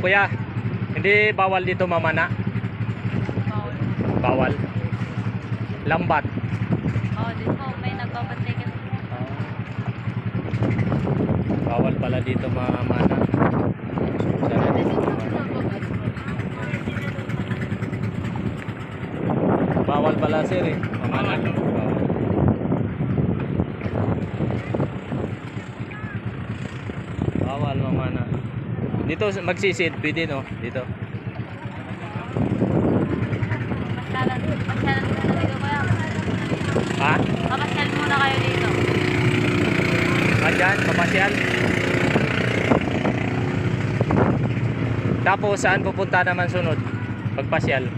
Kuya, hindi bawal dito mamana? Bawal. Bawal. Lambat. Oo, din po. May nagbabantay kasi. Bawal pala dito mamana. Sana dito mamana. Bawal pala sir eh. Mamana. Bawal. Bawal mamana. Dito magsisid, pwede no? Dito. Pasyalan muna dito kaya. Ha? Papasyal muna kayo dito. Andyan, papasyal. Tapos saan pupunta naman sunod? Pagpasyal.